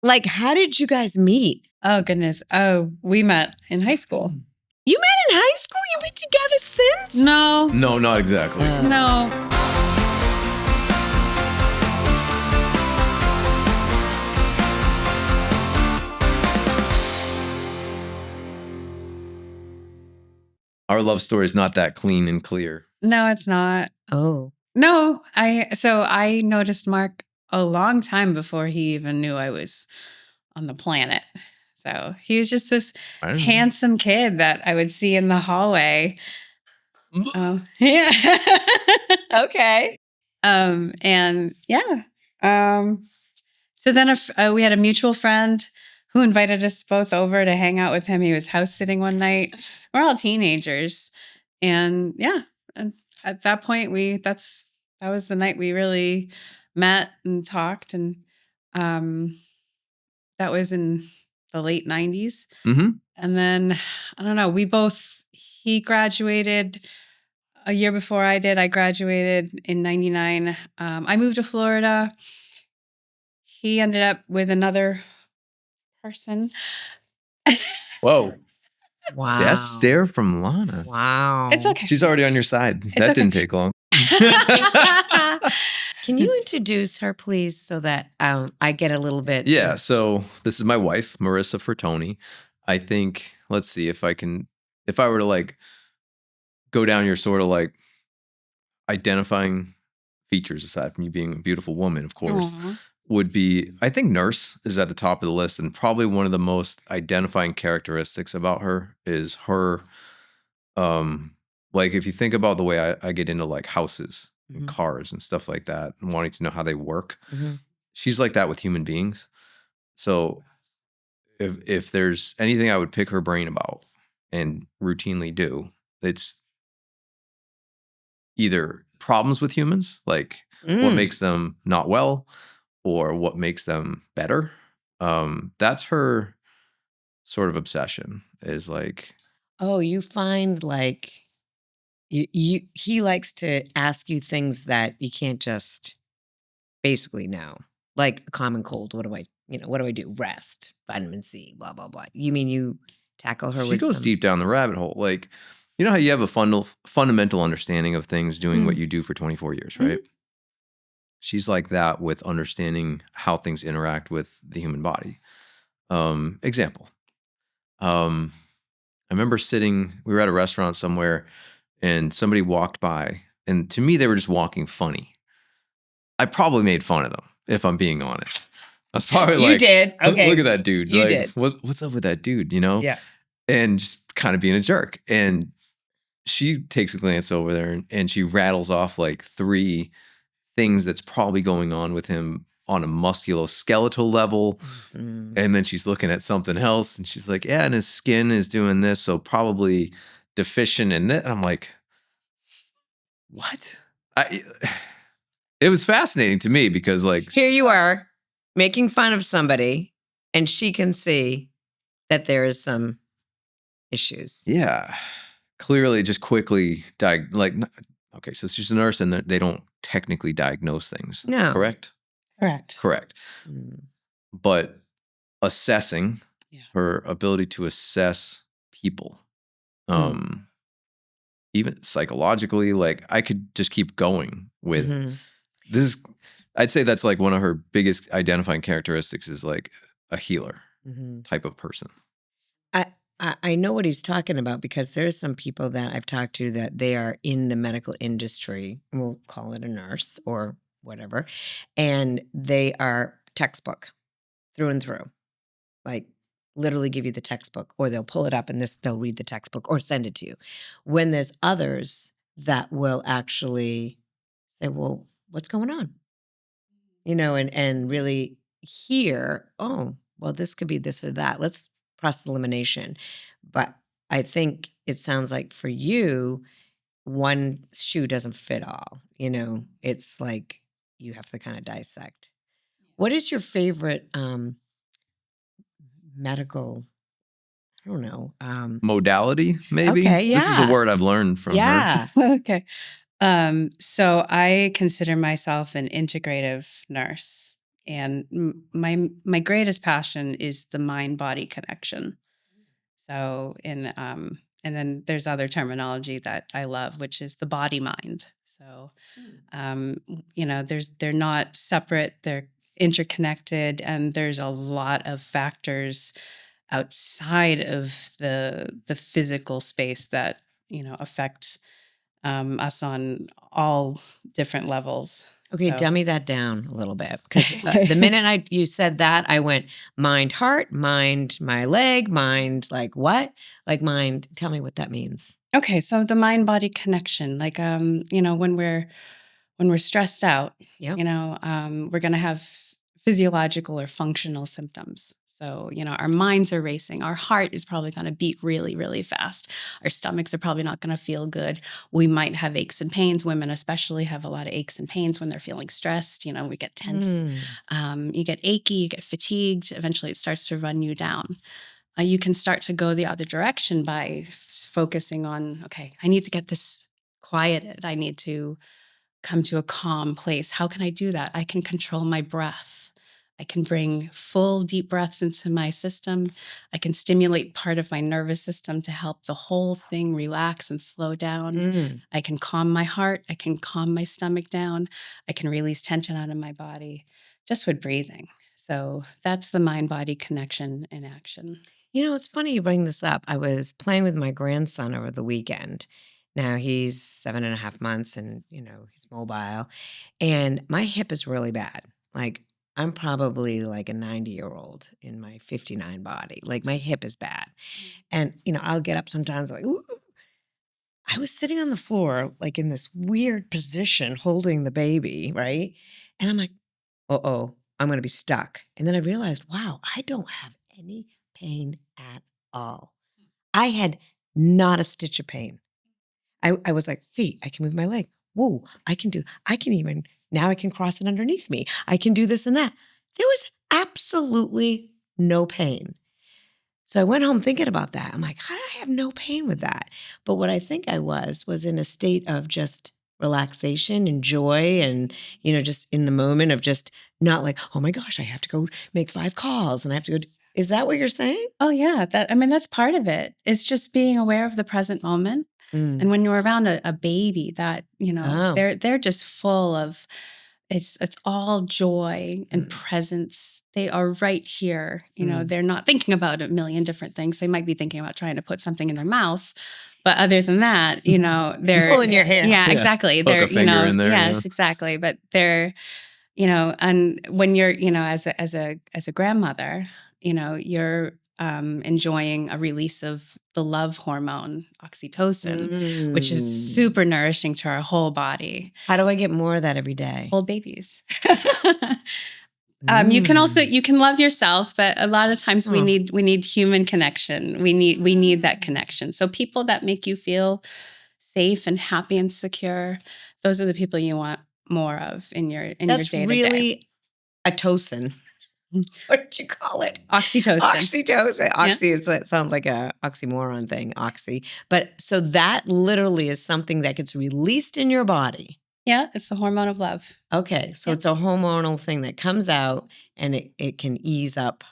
Like, how did you guys meet? Oh, goodness. Oh, we met in high school. You met in high school? You've been together since? No. No, not exactly. No. Our love story is not that clean and clear. No, it's not. Oh. No. I noticed Mark a long time before he even knew I was on the planet. So he was just this handsome kid that I would see in the hallway. Oh, yeah. Okay. And yeah. So then we had a mutual friend who invited us both over to hang out with him. He was house sitting one night. We're all teenagers. And yeah, and at that point that was the night we really met and talked. And that was in the late 90s. Mm-hmm. And then, I don't know, he graduated a year before I did. I graduated in 99. I moved to Florida. He ended up with another person. Whoa. Wow. That stare from Lana. Wow. It's okay. She's already on your side. That didn't take long. Can you introduce her, please, so that I get a little bit? Yeah. So this is my wife, Marissa Fratoni. I think, let's see if I were to like go down your sort of like identifying features aside from you being a beautiful woman, of course, would be, I think nurse is at the top of the list, and probably one of the most identifying characteristics about her is her, like if you think about the way I get into like houses and cars and stuff like that and wanting to know how they work, she's like that with human beings. So if there's anything I would pick her brain about and routinely do, it's either problems with humans, like what makes them not well, or what makes them better. That's her sort of obsession, is like, oh, you find like he likes to ask you things that you can't just basically know, like a common cold. What do I do? Rest, vitamin C, blah blah blah. You mean you tackle her? She goes deep down the rabbit hole. Like, you know how you have a fundamental understanding of things doing what you do for 24 years, right? She's like that with understanding how things interact with the human body. Example. I remember we were at a restaurant somewhere and somebody walked by, and to me, they were just walking funny. I probably made fun of them, if I'm being honest. I was probably like, you did. Okay. Look at that dude. You like, did. What's up with that dude, you know? Yeah. And just kind of being a jerk. And she takes a glance over there and she rattles off like 3 things that's probably going on with him on a musculoskeletal level. And then she's looking at something else and she's like, yeah, and his skin is doing this, so probably deficient in that. And I'm like, what? It was fascinating to me because like, here you are making fun of somebody and she can see that there is some issues. Yeah. Clearly just quickly okay, so she's a nurse and they don't technically diagnose things. No. Correct? Correct. But assessing, her ability to assess people, even psychologically, like I could just keep going with this. I'd say that's like one of her biggest identifying characteristics is like a healer type of person. I know what he's talking about because there's some people that I've talked to that they are in the medical industry. We'll call it a nurse or whatever. And they are textbook through and through. Like literally give you the textbook, or they'll pull it up and they'll read the textbook or send it to you. When there's others that will actually say, well, what's going on? You know, and really hear, oh, well, this could be this or that. Let's process elimination. But I think it sounds like for you, one shoe doesn't fit all. You know, it's like you have to kind of dissect. What is your favorite medical, I don't know. Modality, maybe? Okay, yeah. This is a word I've learned from her. Okay. So I consider myself an integrative nurse. And my greatest passion is the mind body connection. So, and then there's other terminology that I love, which is the body mind. So, they're not separate; they're interconnected, and there's a lot of factors outside of the physical space that affect us on all different levels. Okay, So, dummy that down a little bit because the minute you said that, I went mind, heart, mind, my leg, mind, like what? Like mind. Tell me what that means. okay, so the mind body connection, like when we're stressed out, Yep. we're going to have physiological or functional symptoms. So, our minds are racing. Our heart is probably going to beat really, really fast. Our stomachs are probably not going to feel good. We might have aches and pains. Women, especially, have a lot of aches and pains when they're feeling stressed. We get tense. Mm. You get achy, you get fatigued. Eventually, it starts to run you down. You can start to go the other direction by focusing on, okay, I need to get this quieted. I need to come to a calm place. How can I do that? I can control my breath. I can bring full deep breaths into my system. I can stimulate part of my nervous system to help the whole thing relax and slow down. Mm. I can calm my heart. I can calm my stomach down. I can release tension out of my body just with breathing. So that's the mind body connection in action. It's funny you bring this up. I was playing with my grandson over the weekend. Now he's 7.5 months and, he's mobile. And my hip is really bad. Like, I'm probably like a 90-year-old in my 59 body. Like, my hip is bad. And, I'll get up sometimes like, ooh. I was sitting on the floor, like in this weird position, holding the baby, right? And I'm like, uh-oh, I'm going to be stuck. And then I realized, wow, I don't have any pain at all. I had not a stitch of pain. I was like, wait, I can move my leg. Whoa, now I can cross it underneath me. I can do this and that. There was absolutely no pain. So I went home thinking about that. I'm like, how did I have no pain with that? But what I think I was in a state of just relaxation and joy and, just in the moment of just not like, oh my gosh, I have to go make 5 calls and I have to go. Is that what you're saying? Oh yeah, that's part of it. It's just being aware of the present moment. Mm. And when you're around a baby that, Oh. they're just full of it's all joy and Mm. presence. They are right here. Mm. They're not thinking about a million different things. They might be thinking about trying to put something in their mouth. But other than that, they're Pulling your hair. yeah, Yeah. exactly. Poke They're, a finger in there. yes, exactly. But they're and when you're as a grandmother, you're enjoying a release of the love hormone oxytocin, which is Mm. super nourishing to our whole body. How do I get more of that every day? Hold babies. Mm. You can love yourself, but a lot of times we Oh. need human connection. We need that connection. So people that make you feel safe and happy and secure, those are the people you want more of in your That's day to day. really a tocin. What did you call it? Oxytocin. Oxytocin. Yeah. It sounds like a oxymoron thing, oxy. But so that literally is something that gets released in your body. Yeah, it's the hormone of love. Okay, so Yeah. it's a hormonal thing that comes out and it can ease up.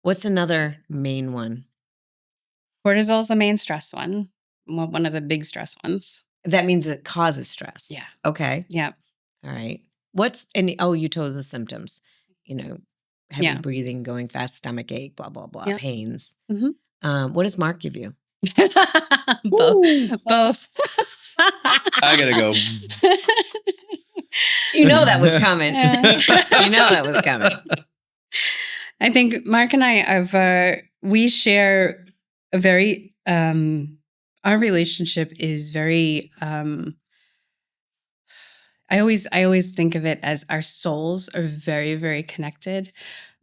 What's another main one? Cortisol is the main stress one. One of the big stress ones. That means it causes stress. Yeah. Okay. Yeah. All right. You told the symptoms, you know, heavy Yeah. breathing, going fast, stomach ache, blah, blah, blah, Yeah. pains. Mhm. What does Mark give you? Both. I gotta go. You know that was coming. Yeah. You know that was coming. I think Mark and I we share a very our relationship is very I always think of it as our souls are very, very connected,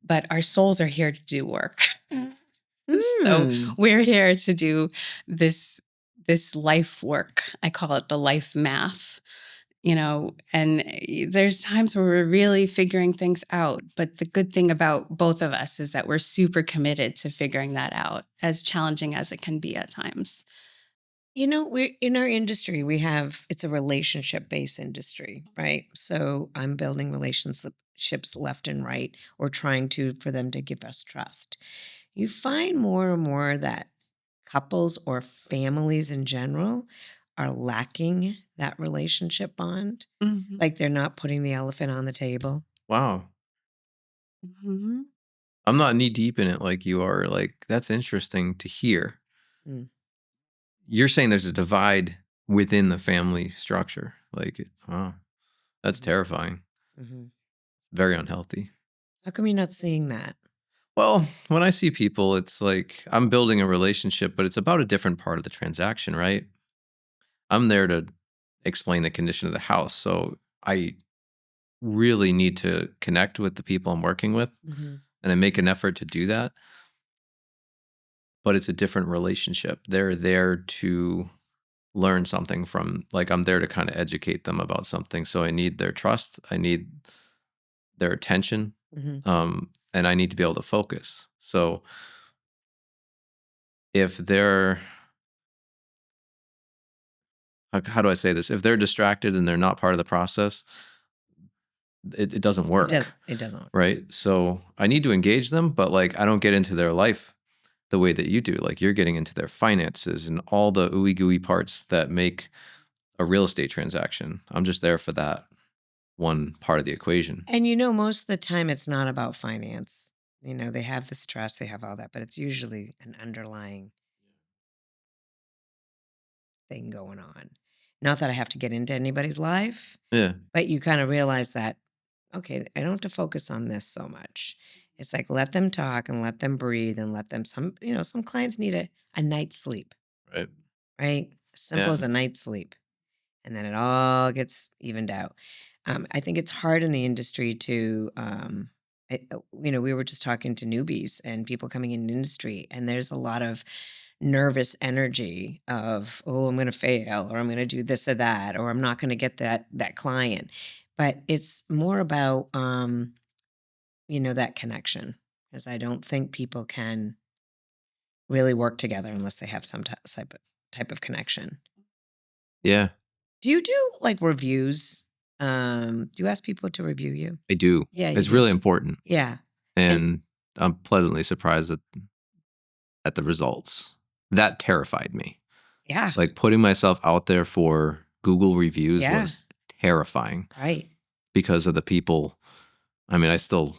but our souls are here to do work. So Mm. we're here to do this life work. I call it the life math. And there's times where we're really figuring things out. But the good thing about both of us is that we're super committed to figuring that out, as challenging as it can be at times. We're in our industry, it's a relationship-based industry, right? So I'm building relationships left and right, or trying to for them to give us trust. You find more and more that couples or families in general are lacking that relationship bond. Mhm. Like they're not putting the elephant on the table. Wow. Mhm. I'm not knee deep in it like you are. Like, that's interesting to hear. Mm, You're saying there's a divide within the family structure. Like, wow, that's mhm, terrifying. mhm. It's very unhealthy. How come you're not seeing that? Well, when I see people, it's like I'm building a relationship, but it's about a different part of the transaction, right? I'm there to explain the condition of the house. So I really need to connect with the people I'm working with, Mhm. and I make an effort to do that. But it's a different relationship. They're there to learn something from, like, I'm there to kind of educate them about something. So I need their trust. I need their attention. Mhm. And I need to be able to focus. So if they're, how do I say this? If they're distracted and they're not part of the process, it doesn't work. It doesn't. Right. So I need to engage them, but like, I don't get into their life the way that you do. Like, you're getting into their finances and all the ooey gooey parts that make a real estate transaction. I'm just there for that one part of the equation. And most of the time it's not about finance. They have the stress, they have all that, but it's usually an underlying thing going on. Not that I have to get into anybody's life, Yeah. but you kind of realize that, okay, I don't have to focus on this so much. It's like let them talk and let them breathe and let them some clients need a night's sleep, Right. right? Simple Yeah. as a night's sleep. And then it all gets evened out. I think it's hard in the industry to, we were just talking to newbies and people coming in the industry, and there's a lot of nervous energy of, oh, I'm going to fail, or I'm going to do this or that, or I'm not going to get that client. But it's more about, that connection, because I don't think people can really work together unless they have some type of connection. Yeah. Do you do, like, reviews? Do you ask people to review you? I do. Yeah, you It's do. really important. Yeah. And And I'm pleasantly surprised at the results. That terrified me. yeah, Like, putting myself out there for Google reviews yeah, was terrifying right. because of the people. I mean, I still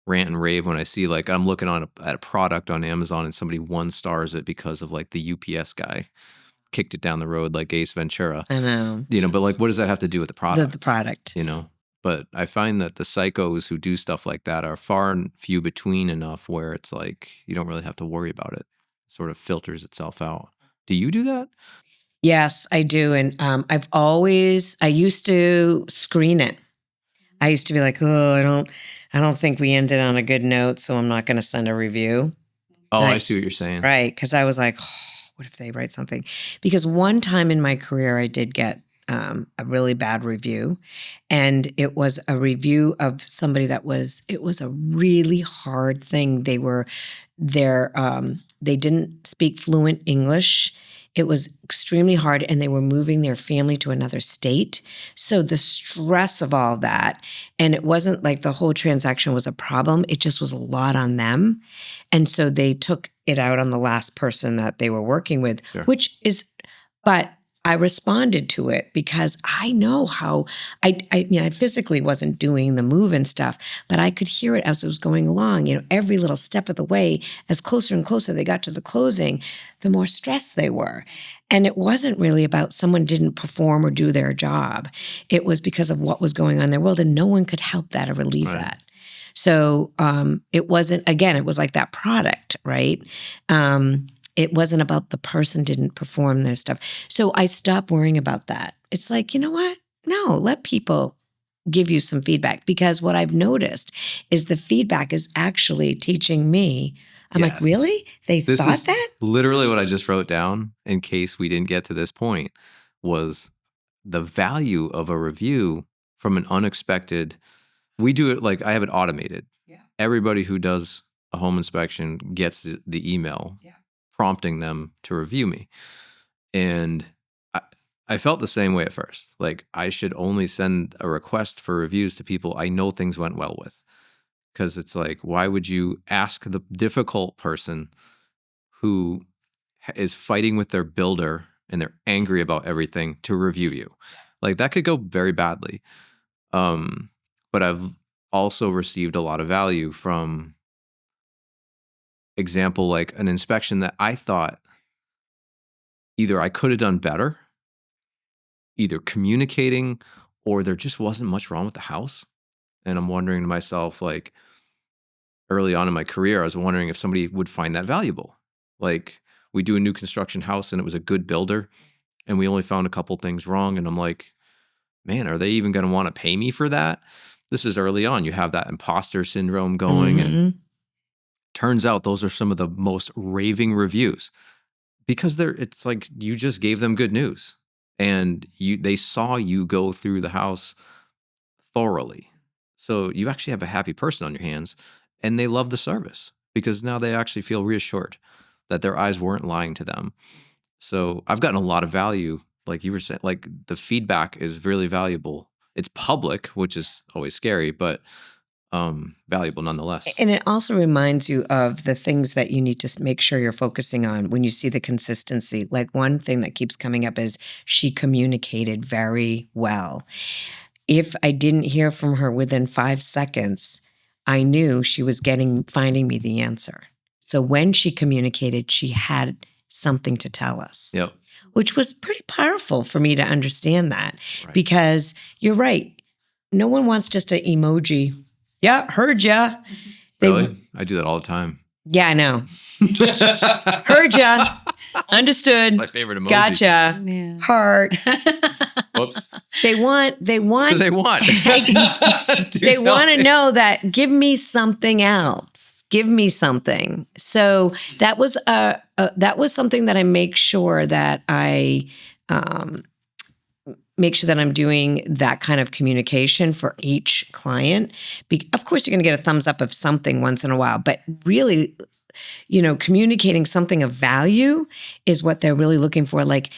rant and rave when I see, like, I'm looking at a product on Amazon and somebody one stars it because of, like, the UPS guy kicked it down the road like Ace Ventura. I know. But like, what does that have to do with the The product? product. But I find that the psychos who do stuff like that are far and few between enough where it's like you don't really have to worry about it. It sort of filters itself out. Do you do that? Yes, I do, and, I used to screen it. I used to be like, "Oh, I don't think we ended on a good note, so I'm not gonna send a review." Oh, And I see what you're saying. right, because I was like, "Oh, what if they write something?" Because one time in my career, I did get, a really bad review, and it was a review of somebody it was a really hard thing. They didn't speak fluent English. It was extremely hard, and they were moving their family to another state. So the stress of all that, and it wasn't like the whole transaction was a problem, it just was a lot on them. And so they took it out on the last person that they were working with, Sure. but I responded to it because I know how I physically wasn't doing the move and stuff, but I could hear it as it was going along, every little step of the way, as closer and closer they got to the closing, the more stressed they were. And it wasn't really about someone didn't perform or do their job. It was because of what was going on in their world, and no one could help that or relieve Right. that. So it wasn't, again, it was like that product, right? It wasn't about the person didn't perform their stuff. So I stopped worrying about that. It's like, you know what? No, let people give you some feedback, because what I've noticed is the feedback is actually teaching me. I'm like, Yes. really? They This thought is that? literally what I just wrote down in case we didn't get to this point, was the value of a review from an unexpected. We do it, like, I have it automated. Yeah. Everybody who does a home inspection gets the email Yeah. prompting them to review me. And I felt the same way at first. Like I should only send a request for reviews to people I know things went well with. Because it's like, why would you ask the difficult person who is fighting with their builder and they're angry about everything to review you? Like that could go very badly. But I've also received a lot of value from example, like an inspection that I thought either I could have done better, either communicating, or there just wasn't much wrong with the house. And I'm wondering to myself, like early on in my career, I was wondering if somebody would find that valuable. Like we do a new construction house and it was a good builder and we only found a couple things wrong. And I'm like, man, are they even going to want to pay me for that? This is early on. You have that imposter syndrome going. And turns out those are some of the most raving reviews because it's like you just gave them good news and they saw you go through the house thoroughly. So you actually have a happy person on your hands and they love the service because now they actually feel reassured that their eyes weren't lying to them. So I've gotten a lot of value. Like you were saying, like the feedback is really valuable. It's public, which is always scary, but valuable nonetheless. And it also reminds you of the things that you need to make sure you're focusing on when you see the consistency. Like one thing that keeps coming up is she communicated very well. If I didn't hear from her within 5 seconds, I knew she was finding me the answer. So when she communicated, she had something to tell us. Yep. Which was pretty powerful for me to understand that. Right. Because you're right. No one wants just an emoji. Yeah, heard ya. Really? I do that all the time. Yeah, I know. Heard ya. Understood. My favorite emoji. Gotcha. Yeah. Heart. Whoops. They want. What do they want? They want to know that give me something else. Give me something. So that was something that I make sure that I make sure that I'm doing that kind of communication for each client. Of course, you're going to get a thumbs up of something once in a while, but really, communicating something of value is what they're really looking for. Like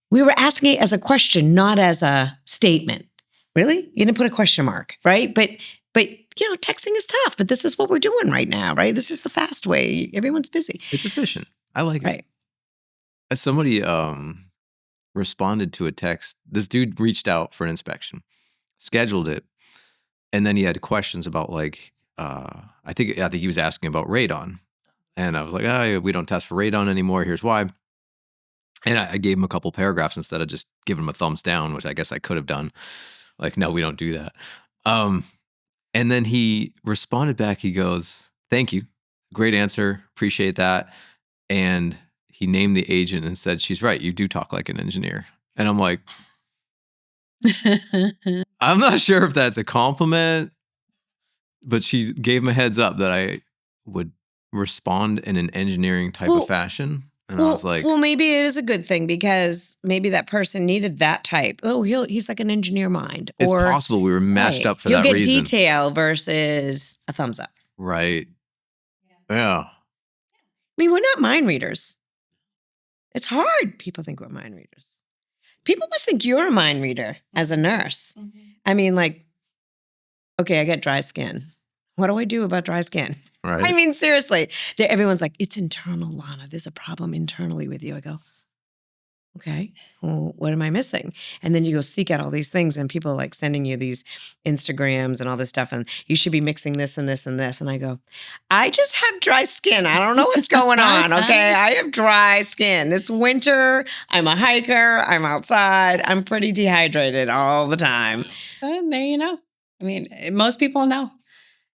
we were asking it as a question, not as a statement. Really? You didn't put a question mark, right? But texting is tough, but this is what we're doing right now, right? This is the fast way. Everyone's busy. It's efficient. I like it. Right. As somebody responded to a text, this dude reached out for an inspection, scheduled it, and then he had questions about like, I think he was asking about radon. And I was like, we don't test for radon anymore. Here's why. And I gave him a couple paragraphs instead of just giving him a thumbs down, which I guess I could have done. Like, no, we don't do that. And then he responded back. He goes, thank you. Great answer. Appreciate that. And he named the agent and said, she's right. You do talk like an engineer. And I'm like, I'm not sure if that's a compliment, but she gave him a heads up that I would respond in an engineering type of fashion. And I was like, well, maybe it is a good thing because maybe that person needed that type. Oh, he's like an engineer mind. It's possible we were matched up for that reason. You'll get detail versus a thumbs up. Right. Yeah. I mean, we're not mind readers. It's hard. People think we're mind readers. People must think you're a mind reader as a nurse. Mm-hmm. I mean, like, okay, I got dry skin. What do I do about dry skin? Right. I mean, seriously. Everyone's like, it's internal, Lana. There's a problem internally with you. I go, okay, well, what am I missing? And then you go seek out all these things and people are like sending you these Instagrams and all this stuff. And you should be mixing this and this and this. And I go, I just have dry skin. I don't know what's going on. Okay. I have dry skin. It's winter. I'm a hiker. I'm outside. I'm pretty dehydrated all the time. There you know. I mean, most people know.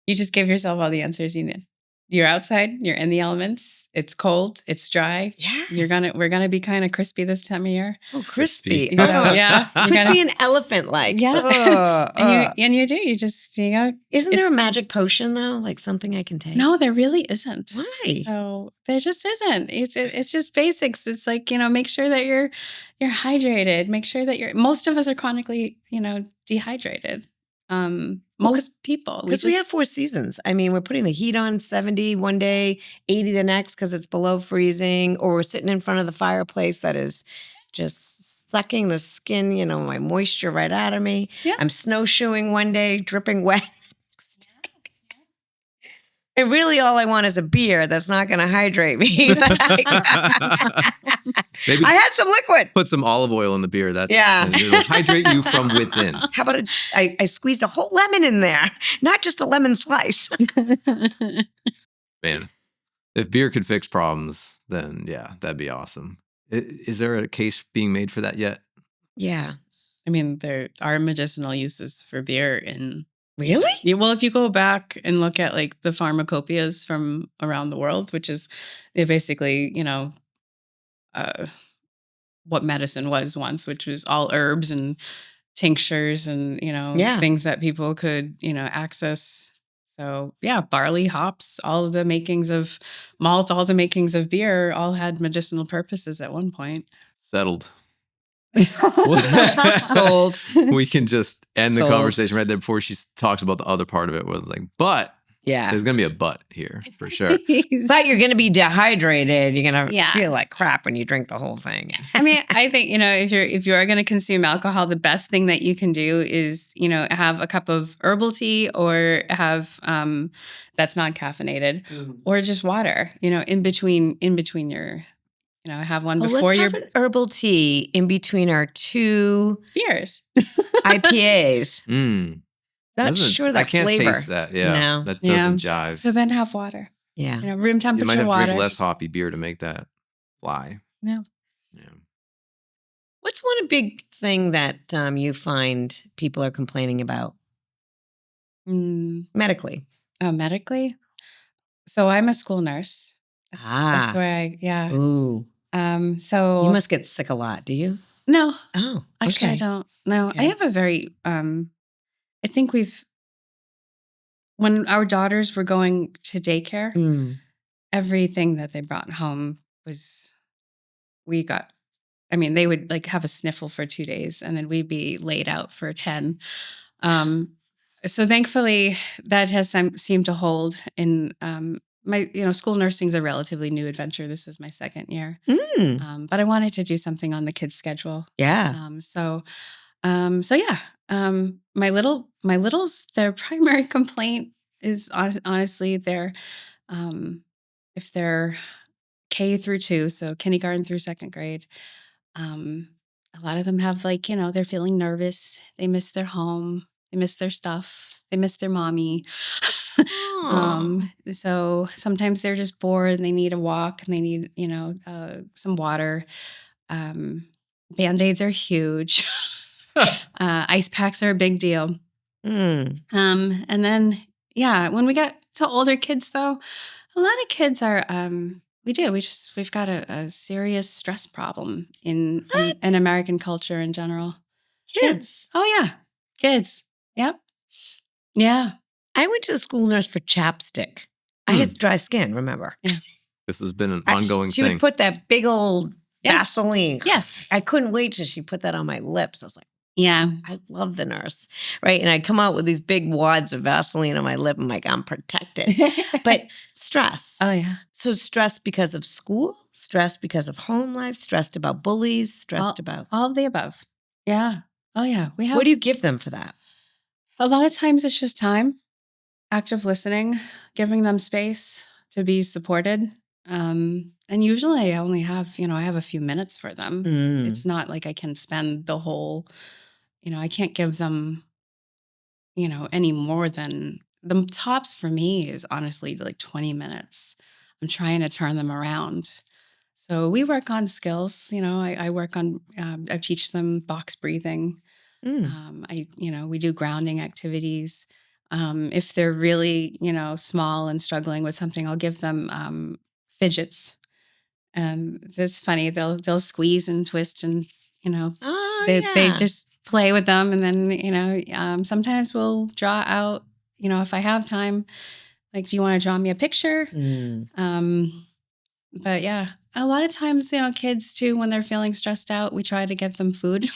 You just give yourself all the answers you need. You're outside, you're in the elements, it's cold, it's dry. Yeah. We're gonna be kind of crispy this time of year. Oh, crispy. So, yeah. Crispy and elephant-like. Yeah. And you do. You just, Isn't there a magic potion though? Like something I can take? No, there really isn't. Why? So there just isn't. It's just basics. It's like, make sure that you're hydrated. Make sure that most of us are chronically, dehydrated. Most people. Because we have 4 seasons. I mean, we're putting the heat on 70 one day, 80 the next because it's below freezing, or we're sitting in front of the fireplace that is just sucking the skin, my moisture right out of me. Yeah. I'm snowshoeing one day, dripping wet. And really all I want is a beer that's not going to hydrate me. Maybe I had some liquid. put some olive oil in the beer. Yeah. And it'll hydrate you from within. How about I squeezed a whole lemon in there, not just a lemon slice. Man, if beer could fix problems, then yeah, that'd be awesome. Is there a case being made for that yet? Yeah. I mean, there are medicinal uses for beer in. Really? Yeah, well, if you go back and look at like the pharmacopoeias from around the world, which is basically, what medicine was once, which was all herbs and tinctures and, Yeah. things that people could, access. So yeah, barley, hops, all of the makings of malt, all the makings of beer all had medicinal purposes at one point. Settled. Sold. We can just end the Sold. conversation right there before she talks about the other part of it. Was like, but Yeah. there's gonna be a but here for sure. But you're going to be dehydrated. You're going to Yeah. feel like crap when you drink the whole thing. I mean, I think, if you are going to consume alcohol, the best thing that you can do is, have a cup of herbal tea or have that's non-caffeinated or just water, in between your, have one Well, before let's your have an herbal tea in between our two beers. IPAs. Not Doesn't- sure that I can't flavor. taste that. Yeah, No. that Yeah. doesn't jive. So then have water, Yeah. room You temperature might have to water. drink less hoppy beer to make that fly. Yeah. Yeah. What's one big thing that you find people are complaining about medically? Medically. So I'm a school nurse. That's where yeah. Ooh. So You must get sick a lot, do you? no, Oh, actually I okay. don't. No, I Okay. have a very I think when our daughters were going to daycare, everything that they brought home they would like have a sniffle for 2 days and then we'd be laid out for 10. So thankfully that has seemed to hold in my, school nursing is a relatively new adventure. This is my second year. But I wanted to do something on the kids' schedule. Yeah. So yeah. My littles, their primary complaint is honestly if they're K through 2, so kindergarten through second grade. A lot of them have they're feeling nervous. They miss their home. They miss their stuff. They miss their mommy. So sometimes they're just bored and they need a walk and they need, some water. Band-Aids are huge. Ice packs are a big deal. And then, when we get to older kids, though, a lot of kids are, we've got a serious stress problem in American culture in general. Kids. Yeah. Oh, yeah. Kids. Yep. Yeah. I went to the school nurse for chapstick. I had dry skin, remember? Yeah. This has been an ongoing she thing. would put that big old Vaseline. Yes. I couldn't wait till she put that on my lips. I was like, Yeah. I love the nurse, right? And I'd come out with these big wads of Vaseline on my lip. I'm like, I'm protected. But stress. Oh, yeah. So stress because of school, stress because of home life, stressed about bullies, stressed about... All of the above. Yeah. Oh, yeah. What do you give them for that? A lot of times it's just time, active listening, giving them space to be supported. And usually I only have, I have a few minutes for them. It's not like I can spend the whole, I can't give them, any more than the tops for me is honestly like 20 minutes. I'm trying to turn them around. So we work on skills, I work on, I teach them box breathing. We do grounding activities. If they're really, small and struggling with something, I'll give them fidgets. That's funny. They'll squeeze and twist and, they just play with them. And then, sometimes we'll draw out, if I have time, like, do you want to draw me a picture? But yeah, a lot of times, kids too, when they're feeling stressed out, we try to give them food.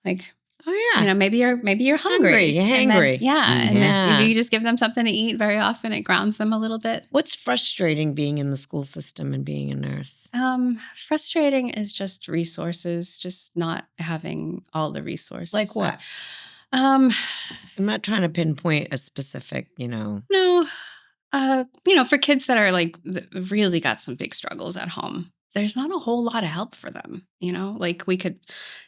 Like, Oh, You yeah. know, maybe you're Hungry, hungry, you're and then hangry. and then if Yeah. you just give them something to eat, very often it grounds them a little bit. What's frustrating being in the school system and being a nurse? Frustrating is just resources, just not having all the resources. Like what? Um, I'm not trying to pinpoint a specific, no, for kids that are like really got some big struggles at home, there's not a whole lot of help for them. Like we could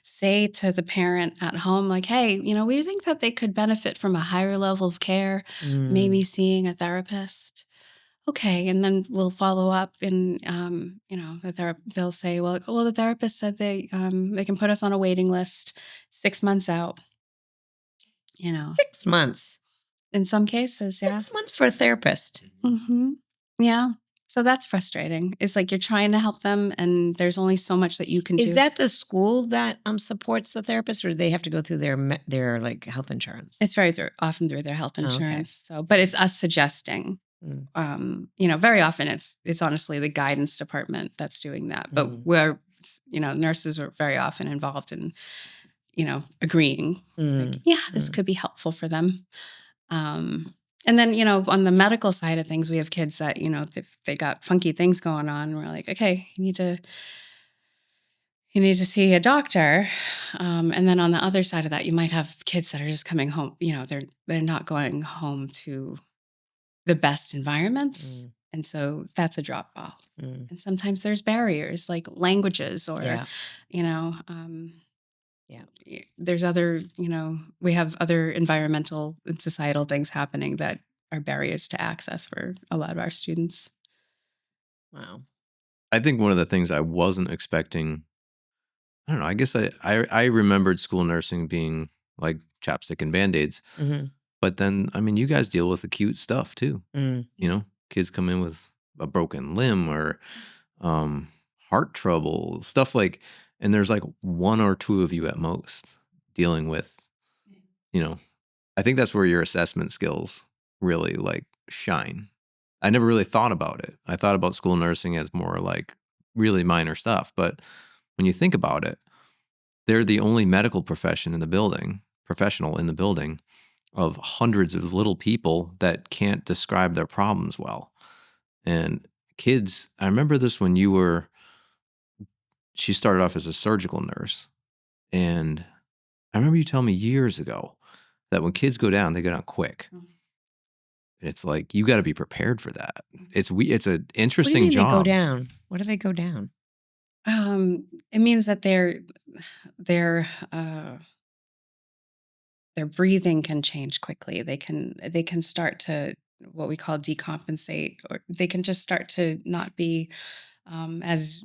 say to the parent at home, like, hey, we think that they could benefit from a higher level of care, maybe Mm, seeing a therapist. Okay, and then we'll follow up, and they'll say, well, the therapist said they can put us on a waiting list 6 months out. You know, 6 months. in some cases, yeah. 6 months for a therapist. Hmm. Yeah. So that's frustrating. It's like you're trying to help them, and there's only so much that you can Is do. that the school that, supports the therapist, or do they have to go through their, like, health insurance? It's very often through their health Oh, okay. insurance. So, but it's us suggesting. Mm, Very often it's honestly the guidance department that's doing that. But mm, nurses are very often involved in, agreeing, like, mm, yeah, this mm. could be helpful for them. Um, and then, on the medical side of things, we have kids that, they got funky things going on. And we're like, okay, you need to see a doctor. And then on the other side of that, you might have kids that are just coming home, they're not going home to the best environments. Mm, And so that's a drop off. mm. And sometimes there's barriers like languages or, Yeah, you know, yeah. there's other, we have other environmental and societal things happening that are barriers to access for a lot of our students. Wow. I think one of the things I wasn't expecting, I don't know, I guess I remembered school nursing being like chapstick and Band-Aids. Mhm, But then, I mean, you guys deal with acute stuff too. mm, Kids come in with a broken limb or um, heart trouble, stuff like, and there's like one or two of you at most dealing with, you know, I think that's where your assessment skills really like shine. I never really thought about it. I thought about school nursing as more like really minor stuff. But when you think about it, they're the only medical professional in the building of hundreds of little people that can't describe their problems well. And kids, I remember this when she started off as a surgical nurse. And I remember you telling me years ago that when kids go down, they go down quick. Mhm. It's like, you got to be prepared for that. It's an What do you interesting mean they go job. down? What do they go down? It means that uh, their breathing can change quickly. They can start to what we call decompensate, or they can just start to not be as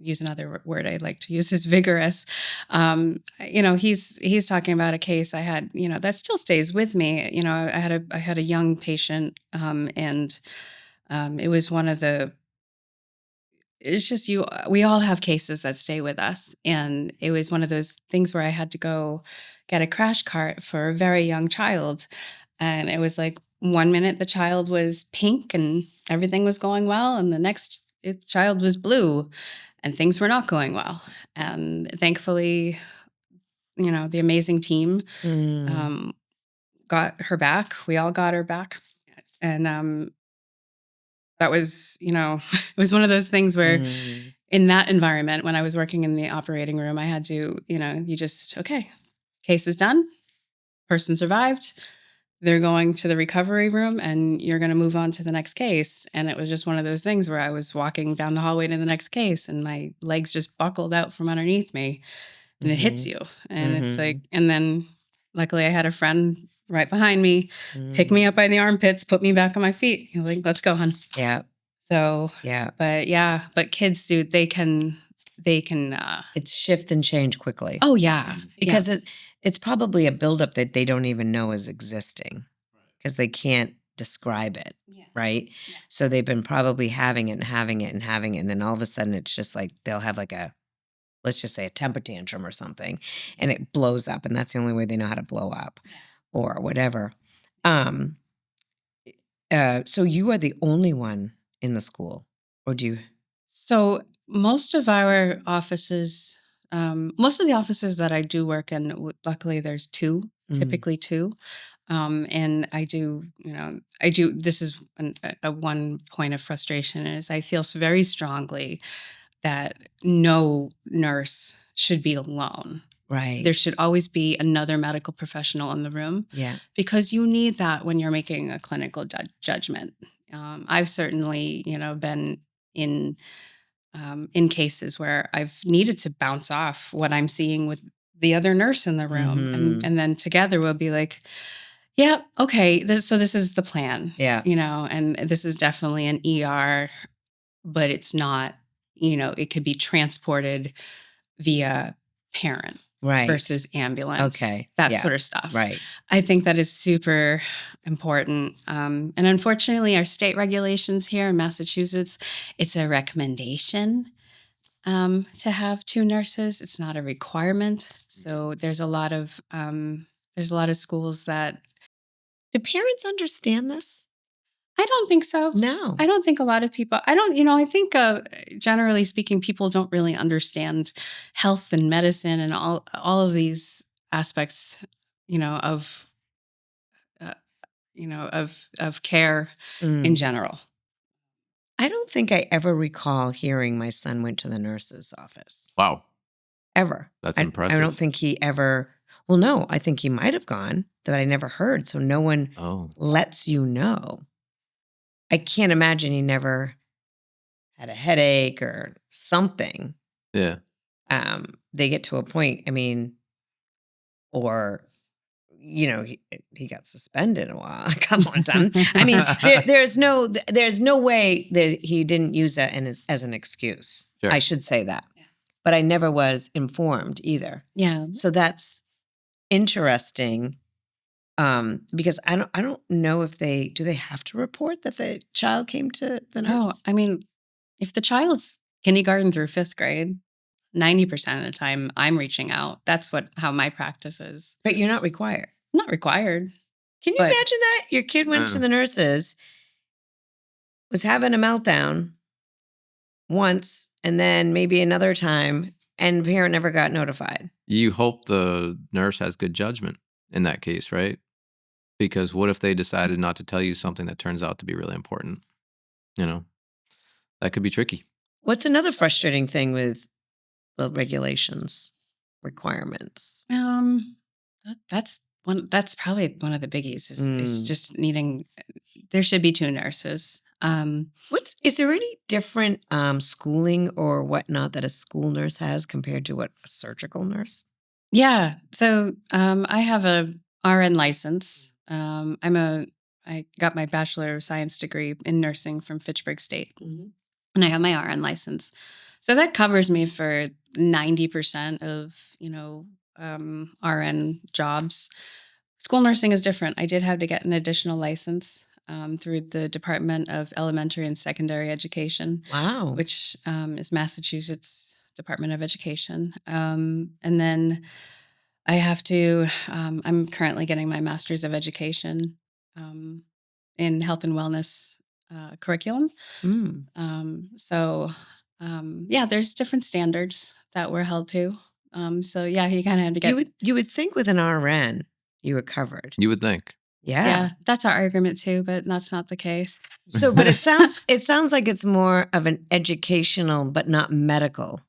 use another word I'd like to use is vigorous. He's talking about a case I had, that still stays with me. I had a young patient, and it was one of the it's just we all have cases that stay with us, and it was one of those things where I had to go get a crash cart for a very young child, and it was like one minute the child was pink and everything was going well, and the next child was blue and things were not going well. And thankfully, the amazing team Mm, um, got her back. We all got her back, and that was, it was one of those things where mm, in that environment, when I was working in the operating room, I had to, you just, okay, case is done, person survived. They're going to the recovery room and you're going to move on to the next case. And it was just one of those things where I was walking down the hallway to the next case and my legs just buckled out from underneath me and it hits mhm, you. And it's like, mhm, and then luckily I had a friend right behind me, pick me mm. up by the armpits, put me back on my feet. You're like, let's go, hon. Yeah, So, yeah. but yeah, but kids do, they can, It's shift and change quickly oh yeah. Yeah. because it's probably a buildup that they don't even know is existing because they can't describe it, Yeah. right? Yeah. So they've been probably having it and having it and having it, and then all of a sudden it's just like they'll have like let's just say a temper tantrum or something, and it blows up, and that's the only way they know how to blow up Yeah. or whatever. Um, so you are the only one in the school, or do you? So most of our offices, most of the offices that I do work in, luckily there's two, typically two. And I do, this is a one point of frustration is I feel very strongly that no nurse should be alone. Right. There should always be another medical professional in the room Yeah. because you need that when you're making a clinical judgment. I've certainly, been in cases where I've needed to bounce off what I'm seeing with the other nurse in the room, and Mhm. and then together we'll be like, "Yeah, okay, this is the plan," Yeah. and this is definitely an ER, but it's not. It could be transported via parent Right. versus ambulance, Okay. that Yeah. sort of stuff. Right. I think that is super important. And unfortunately, our state regulations here in Massachusetts, it's a recommendation to have two nurses. It's not a requirement. So there's a lot of schools that Do parents understand this? I don't think so. No. I don't think a lot of people. I think generally speaking, people don't really understand health and medicine and all of these aspects, of uh, of care in Mm. general. I don't think I ever recall hearing my son went to the nurse's office, Wow. ever. That's I don't impressive. think he ever well, no, I think he might have gone, that I never heard, so no one Oh. lets you know. I can't imagine he never had a headache or something. Yeah. They get to a point, I mean, or he got suspended a while. Come on, Tom. I mean, there's no way that he didn't use that as an excuse. I Sure. should say that. Yeah. But I never was informed either. Yeah. So that's interesting. Because I don't know if they have to report that the child came to the Oh, nurse? I mean, if the child's kindergarten through fifth grade, 90% of the time I'm reaching out. That's how my practice is. But you're not required. Not required, Can you but imagine that? Your kid went to Uh, the nurses, was having a meltdown once, and then maybe another time, and the parent never got notified. you hope the nurse has good judgment in that case, right? Because what if they decided not to tell you something that turns out to be really important? You know, that could be tricky. What's another frustrating thing with the regulations, requirements? that's probably one of the biggies is Mm. just needing there should be two nurses. Is there any different schooling or whatnot that a school nurse has compared to what a surgical nurse? Yeah. So I have a RN license. I got my Bachelor of Science degree in nursing from Fitchburg State. Mhm. And I have my RN license. So that covers me for 90% of, RN jobs. School nursing is different. I did have to get an additional license through the Department of Elementary and Secondary Education, Wow. which is Massachusetts Department of Education. And then I'm currently getting my Master's of Education um, in Health and Wellness curriculum. Mm. Yeah, there's different standards that we're held to. So yeah, you kind of had to get. You would think with an RN you were covered. You would think. Yeah. Yeah, that's our argument too, but that's not the case. So, but it sounds like it's more of an educational, but not medical.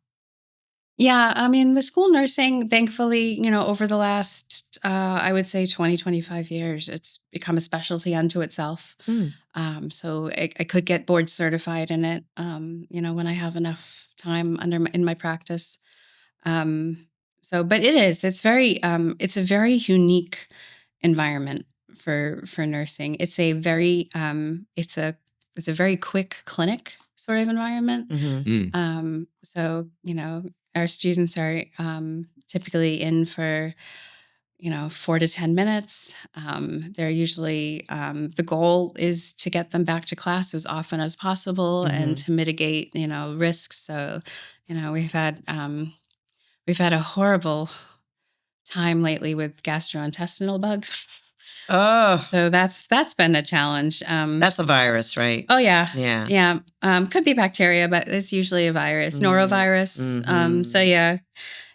Yeah, I mean, the school nursing, thankfully, over the last, I would say 20, 25 years, it's become a specialty unto itself. Mm. So I could get board certified in it, when I have enough time in my practice. Um, but it's a very unique environment for nursing. It's a very quick clinic sort of environment. Mhm. Mm. So, our students are typically in for 4 to 10 minutes. They're usually the goal is to get them back to class as often as possible and Mhm. to mitigate risks. So we've had a horrible time lately with gastrointestinal bugs. Oh, So that's been a challenge. that's a virus, right? Oh yeah, Yeah. yeah. Could be bacteria, but it's usually a virus, Mm. norovirus. So Mhm. yeah,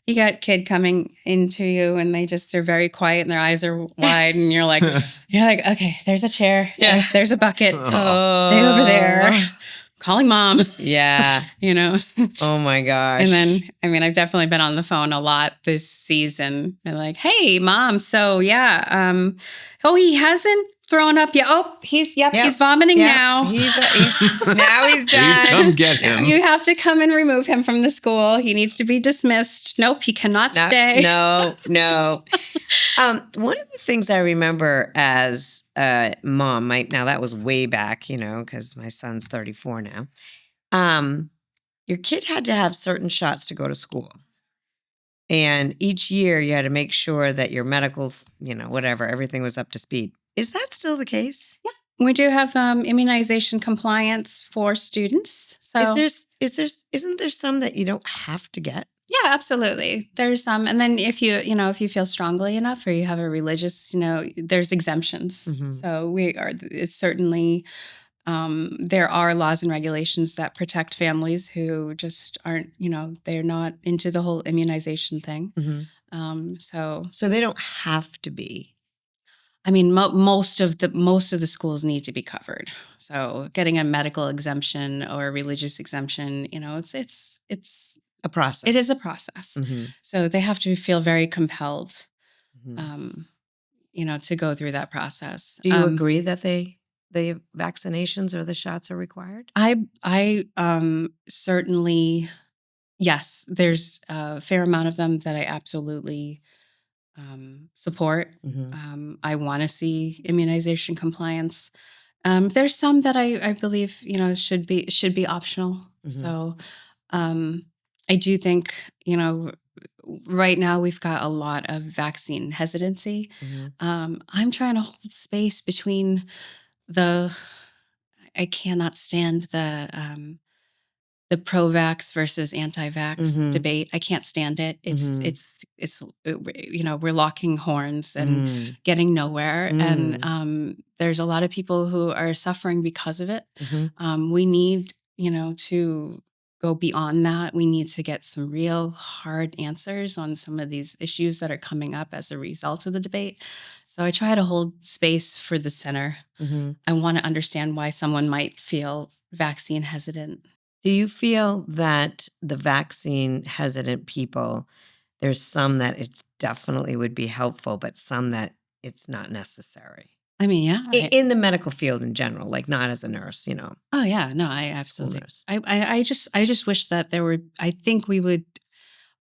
you got kid coming into you and they're very quiet and their eyes are wide and you're like, okay, there's a chair. Yeah. There's a bucket. Oh. Stay over there. Calling mom. Yeah. Oh my gosh. And then, I mean, I've definitely been on the phone a lot this season. They're like, hey, mom. So yeah. He hasn't thrown up yet. Oh, he's vomiting now. He's now he's done. Please come get him. You have to come and remove him from the school. He needs to be dismissed. Nope, he cannot stay. No. One of the things I remember as a mom, now that was way back, because my son's 34 now. Your kid had to have certain shots to go to school. And each year you had to make sure that your medical, whatever, everything was up to speed. Is that still the case? Yeah. We do have immunization compliance for students. So isn't there some that you don't have to get? Yeah, absolutely. There's some, and then if you feel strongly enough or you have a religious, there's exemptions. Mhm. So it's certainly, there are laws and regulations that protect families who just aren't, they're not into the whole immunization thing. Mhm. So they don't have to be. I mean, most of the schools need to be covered. So getting a medical exemption or a religious exemption, it's A process. it is a process. Mhm. So they have to feel very compelled, Mhm. to go through that process. Do you agree that the vaccinations or the shots are required? I certainly, yes, there's a fair amount of them that I absolutely support. Mhm. I want to see immunization compliance. There's some that I believe should be optional. Mhm. So I do think right now we've got a lot of vaccine hesitancy. Mhm. I'm trying to hold space between the. I cannot stand the pro-vax versus anti-vax Mhm. debate. I can't stand it. Mhm. We're locking horns and Mm. getting nowhere. Mm. And there's a lot of people who are suffering because of it. Mhm. We need, to go beyond that. We need to get some real hard answers on some of these issues that are coming up as a result of the debate. So I try to hold space for the center. Mhm. I want to understand why someone might feel vaccine hesitant. Do you feel that the vaccine hesitant people, there's some that it's definitely would be helpful, but some that it's not necessary? I mean, yeah. In the medical field in general, like not as a nurse, Oh yeah, no, I school absolutely. nurse. I just wish that there were. I think we would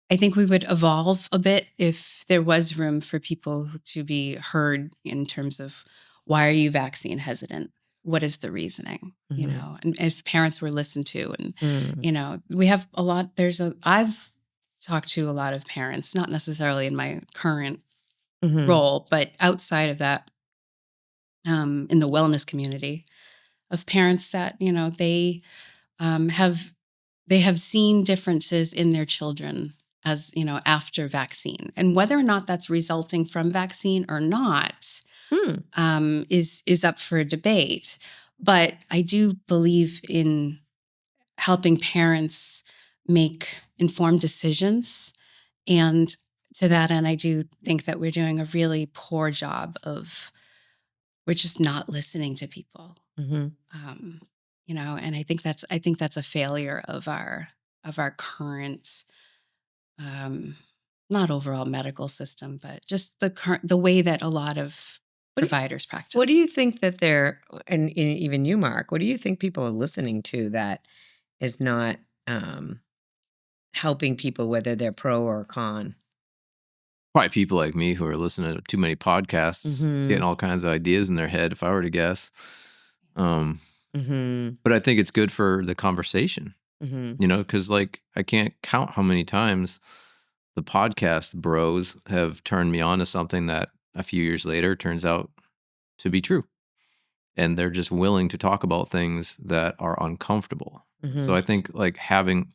evolve a bit if there was room for people to be heard in terms of why are you vaccine hesitant? What is the reasoning? Mhm. And if parents were listened to, and Mm. we have a lot. I've talked to a lot of parents, not necessarily in my current Mhm. role, but outside of that, in the wellness community, of parents that have seen differences in their children as after vaccine, and whether or not that's resulting from vaccine or not Mm. is up for debate. But I do believe in helping parents make informed decisions, and to that end, I do think that we're doing a really poor job of we're just not listening to people. Mhm. um, and I think that's a failure of our current, um, not overall medical system, but just the way that a lot of What do you providers practice. what do you think that they're and even you, Mark, what do you think people are listening to that is not, um, helping people, whether they're pro or con? Probably people like me who are listening to too many podcasts, getting Mhm. all kinds of ideas in their head, if I were to guess. Um, Mhm. but I think it's good for the conversation, Mhm. because I can't count how many times the podcast bros have turned me on to something that a few years later turns out to be true. And they're just willing to talk about things that are uncomfortable. So Mhm. I think having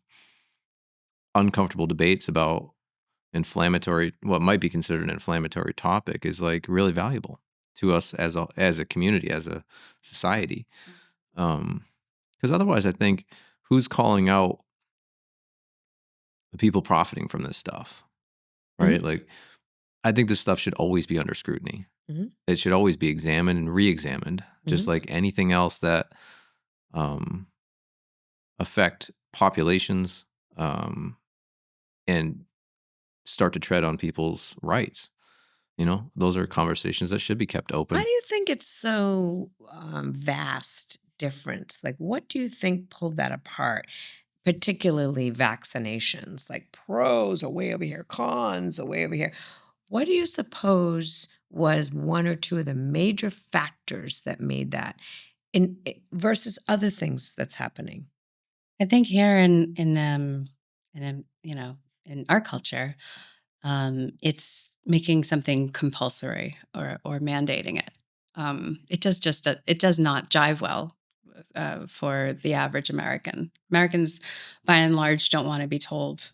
uncomfortable debates about what might be considered an inflammatory topic is really valuable to us as a community, as a society. Because otherwise, I think who's calling out the people profiting from this stuff? right? Like, I think this stuff should always be under scrutiny. Mhm. It should always be examined and re-examined, just like anything else that affect populations and start to tread on people's rights. Those are conversations that should be kept Why open. do you think it's so vast difference? Like, what do you think pulled that apart? Particularly vaccinations, like pros are way over here, cons are way over here. What do you suppose was one or two of the major factors that made that versus other things that's happening? I think here in our culture, it's making something compulsory or mandating it. It does not jive well for the average American. Americans, by and large, don't want to be told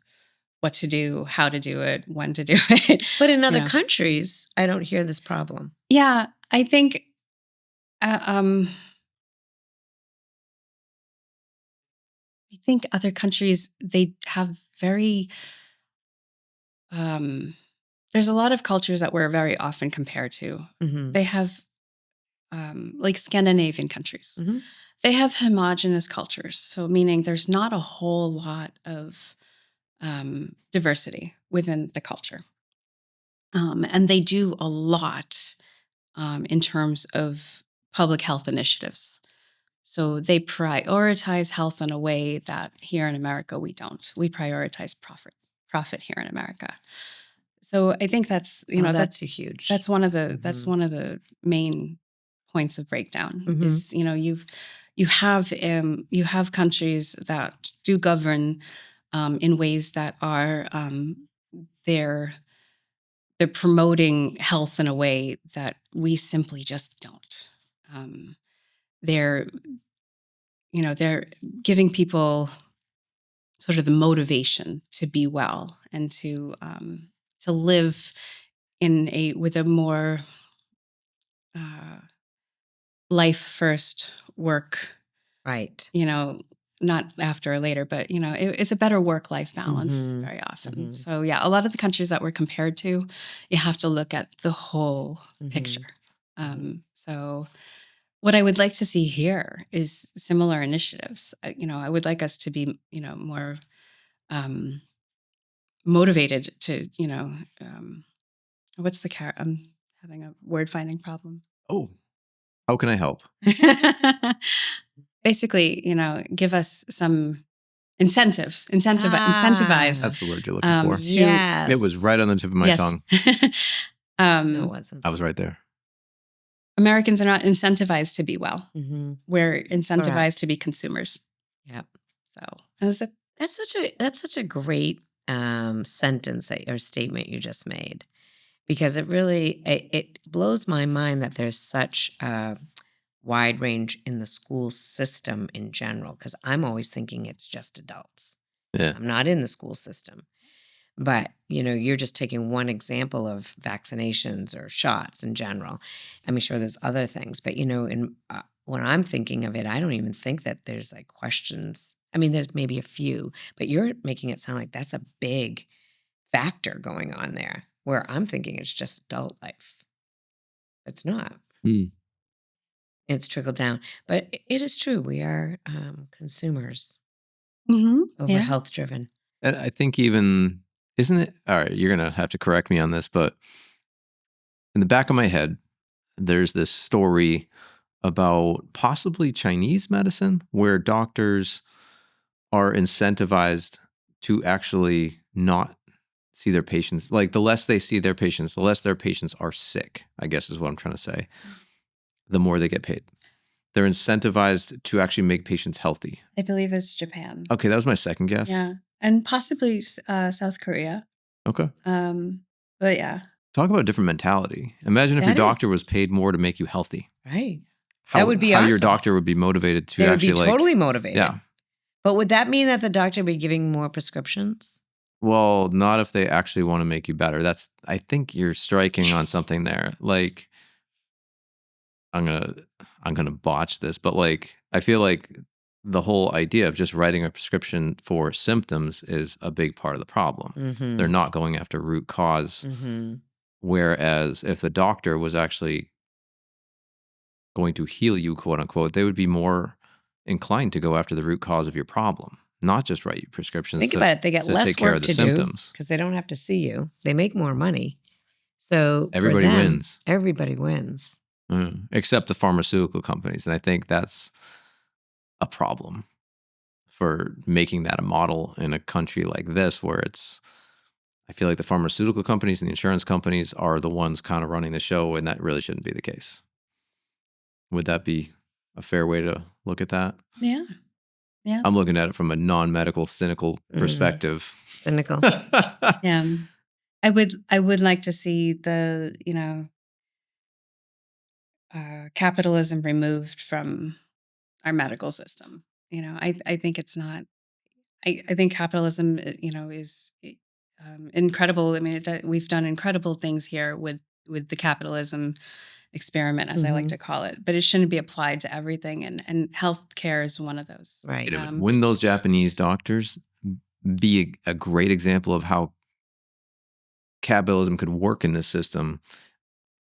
what to do, how to do it, when to do it. But in you other know, countries, I don't hear this problem. yeah, I think. Uh, um, I think other countries they have very. Um, there's a lot of cultures that we're very often compared to. Hmm. They have like Scandinavian countries. Hmm. They have homogenous cultures, so meaning there's not a whole lot of diversity within the culture, and they do a lot in terms of public health initiatives. So they prioritize health in a way that here in America we don't. We prioritize profit here in America. So I think that's Oh, that's a huge. that's Hmm. one of the main points of breakdown Hmm. is you have countries that do govern in ways that are they're they're promoting health in a way that we simply just don't. Um, they're they're giving people sort of the motivation to be well and to live in a with a more uh, life first work, Right. you know, not after or later, but it's a better work life balance Hmm. very often. Hmm. So yeah, a lot of the countries that we're compared to, you have to look at the whole Hmm. picture. So what I would like to see here is similar initiatives. I would like us to be more um, motivated to what's the car? I'm having a word finding problem. Oh, how can I help? Basically, give us some Ah, incentivize That's the word you're looking for. to It was yes. right on the tip of my yes. tongue. No, it um, wasn't. I was right there. Americans are not incentivized to be well. Hmm. We're incentivized Correct. to be consumers. Yep. So is it? That's such a great sentence or statement you just made, because it blows my mind that there's such a wide range in the school system in general. Because I'm always thinking it's just adults, because Yeah. I'm not in the school system. But, you're just taking one example of vaccinations or shots in general. I'm sure there's other things, but, when I'm thinking of it, I don't even think that there's like questions. I mean, there's maybe a few, but you're making it sound like that's a big factor going on there, where I'm thinking it's just adult life. It's not. Mm. It's trickled down. But it is true. We are consumers over Yeah. health driven. And I think isn't it? All right, you're going to have to correct me on this, but in the back of my head, there's this story about possibly Chinese medicine where doctors are incentivized to actually not see their patients. Like, the less they see their patients, the less their patients are sick, I guess is what I'm trying to say. The more they get paid. They're incentivized to actually make patients healthy. I believe it's Japan. Okay, that was my second guess. Yeah, and possibly South Korea. Okay. But yeah, Talk about a different mentality. Imagine if your That doctor is was paid more to make you healthy. right. That would be How your awesome. doctor would be motivated to They would be actually totally motivated. Yeah. But would that mean that the doctor would be giving more prescriptions? Well, not if they actually want to make you better. I think you're striking on something there. Like, I'm gonna botch this, but like I feel like the whole idea of just writing a prescription for symptoms is a big part of the problem. They're not going after root cause. Whereas if the doctor was actually going to heal you, quote unquote, they would be more inclined to go after the root cause of your problem, not just write you prescriptions Think about it. They get to less take care work of the to do symptoms. because they don't have to see you. They make more money. So Everybody for them, wins. everybody wins. Except the pharmaceutical companies. And I think that's a problem for making that a model in a country like this, where I feel like the pharmaceutical companies and the insurance companies are the ones kind of running the show, and that really shouldn't be the case. Would that be a fair way to look at that? Yeah. Yeah. I'm looking at it from a non-medical, cynical perspective. Cynical. Yeah. I would like to see the, capitalism removed from our medical system. I think it's not. I think capitalism, is incredible. I mean, we've done incredible things here with the capitalism experiment, as I like to call it. But it shouldn't be applied to everything, and healthcare is one of those. Right. Wouldn't those Japanese doctors be a great example of how capitalism could work in this system?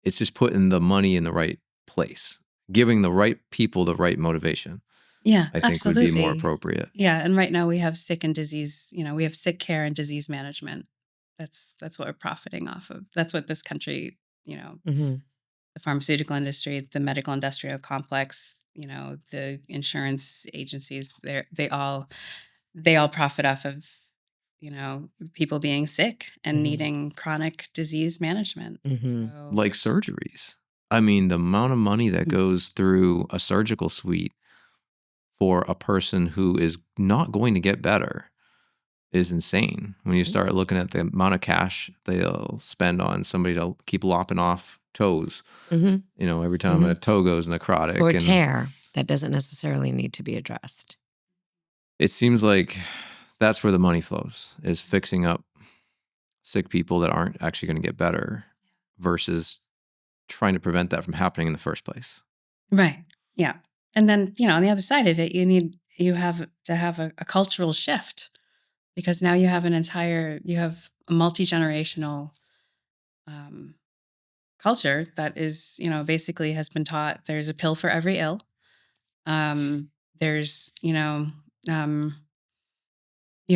It's just putting the money in the right place, giving the right people the right motivation. Yeah, I think absolutely. would be more appropriate. Yeah, and right now we have sick and disease. We have sick care and disease management. That's what we're profiting off of. That's what this country, the pharmaceutical industry, the medical industrial complex, the insurance agencies. They all profit off of people being sick and needing chronic disease management. So, Like surgeries. I mean, the amount of money that goes through a surgical suite for a person who is not going to get better is insane. When you start looking at the amount of cash they'll spend on somebody to keep lopping off toes, every time a toe goes necrotic. Or tear that doesn't necessarily need to be addressed. It seems like that's where the money flows, is fixing up sick people that aren't actually going to get better versus trying to prevent that from happening in the first place. right. Yeah. And then, on the other side of it, you have to have a cultural shift, because now you have a multi-generational culture that is, basically has been taught there's a pill for every ill. There's, you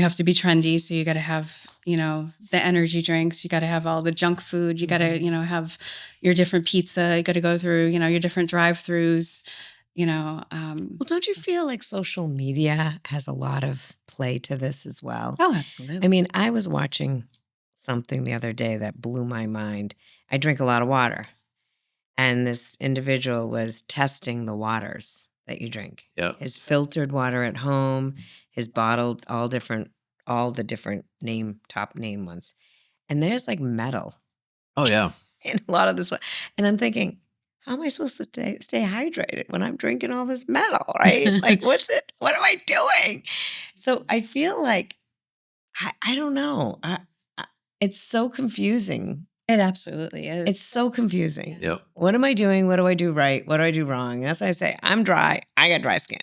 have to be trendy, so you got to have, the energy drinks. You got to have all the junk food. You got to, have your different pizza. You got to go through, your different drive-throughs. Well, don't you feel like social media has a lot of play to this as well? Oh, absolutely. I mean, I was watching something the other day that blew my mind. I drink a lot of water, and this individual was testing the waters that you drink. Yep. His filtered water at home, his bottled, all the different top name ones. And there's like metal Oh, yeah. in a lot of this one. And I'm thinking, how am I supposed to stay hydrated when I'm drinking all this metal, right? Like, what am I doing? So I feel like, I don't know. It's so confusing. It absolutely is. It's so confusing. Yep. What am I doing? What do I do right? What do I do wrong? That's why I say I'm dry. I got dry skin.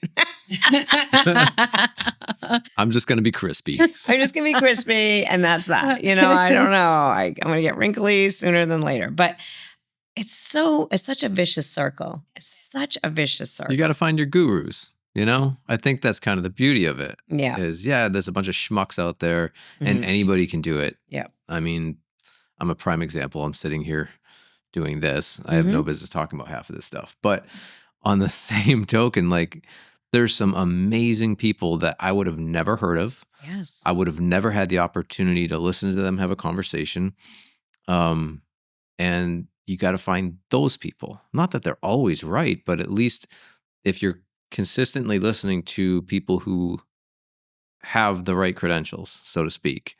I'm just going to be crispy. I'm just going to be crispy, and that's that. I don't know. I'm going to get wrinkly sooner than later. But it's such a vicious circle. It's such a vicious circle. You got to find your gurus. I think that's kind of the beauty of it. Yeah. There's a bunch of schmucks out there, and anybody can do it. Yeah. I mean, I'm a prime example. I'm sitting here doing this. I have no business talking about half of this stuff. But on the same token, like, there's some amazing people that I would have never heard of. Yes. I would have never had the opportunity to listen to them have a conversation. And you got to find those people. Not that they're always right, but at least if you're consistently listening to people who have the right credentials, so to speak.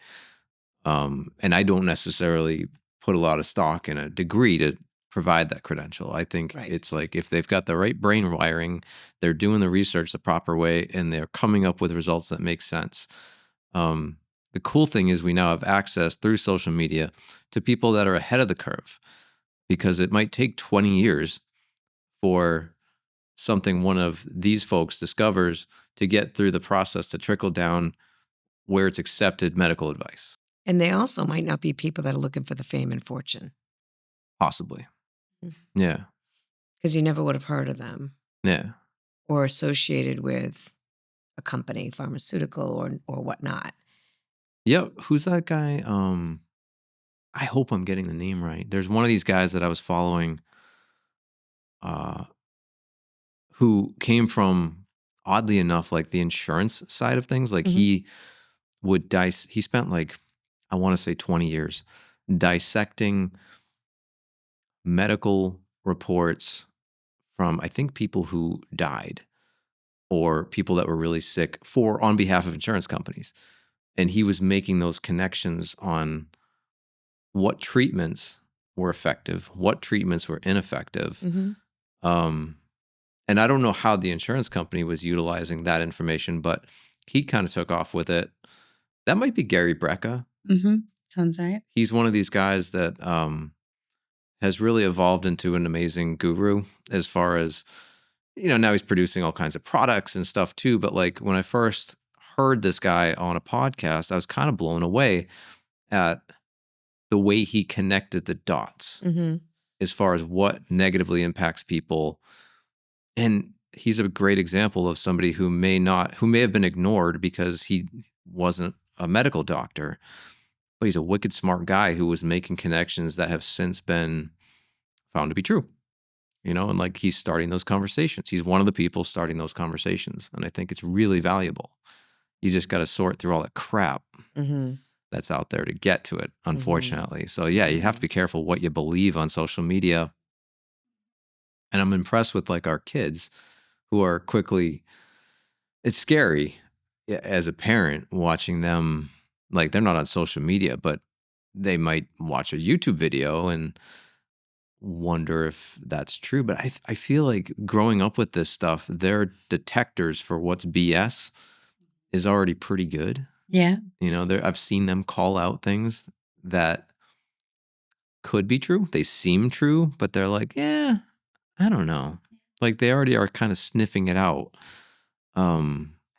And I don't necessarily put a lot of stock in a degree to provide that credential. I think it's like, if they've got the right brain wiring, they're doing the research the proper way, and they're coming up with results that make sense. The cool thing is we now have access through social media to people that are ahead of the curve, because it might take 20 years for something one of these folks discovers to get through the process to trickle down where it's accepted medical advice. And they also might not be people that are looking for the fame and fortune. Possibly. Mm. Yeah. Because you never would have heard of them Yeah. or associated with a company, pharmaceutical or whatnot. Yep. Who's that guy? I hope I'm getting the name right. There's one of these guys that I was following who came from, oddly enough, like the insurance side of things. Like he would he spent like, I want to say 20 years dissecting medical reports from, I think, people who died or people that were really sick on behalf of insurance companies. And he was making those connections on what treatments were effective, what treatments were ineffective. And I don't know how the insurance company was utilizing that information, but he kind of took off with it. That might be Gary Brecka. Sounds right. He's one of these guys that has really evolved into an amazing guru as far as, now he's producing all kinds of products and stuff too. But like when I first heard this guy on a podcast, I was kind of blown away at the way he connected the dots as far as what negatively impacts people. And he's a great example of somebody who may have been ignored because he wasn't a medical doctor, but he's a wicked smart guy who was making connections that have since been found to be true, and like he's starting those conversations. He's one of the people starting those conversations. And I think it's really valuable. You just got to sort through all the crap that's out there to get to it, unfortunately. So yeah, you have to be careful what you believe on social media. And I'm impressed with like our kids who are it's scary as a parent watching them, like they're not on social media, but they might watch a YouTube video and wonder if that's true. But I feel like growing up with this stuff, their detectors for what's BS is already pretty good. Yeah. I've seen them call out things that could be true. They seem true, but they're like, yeah, I don't know. Like they already are kind of sniffing it out.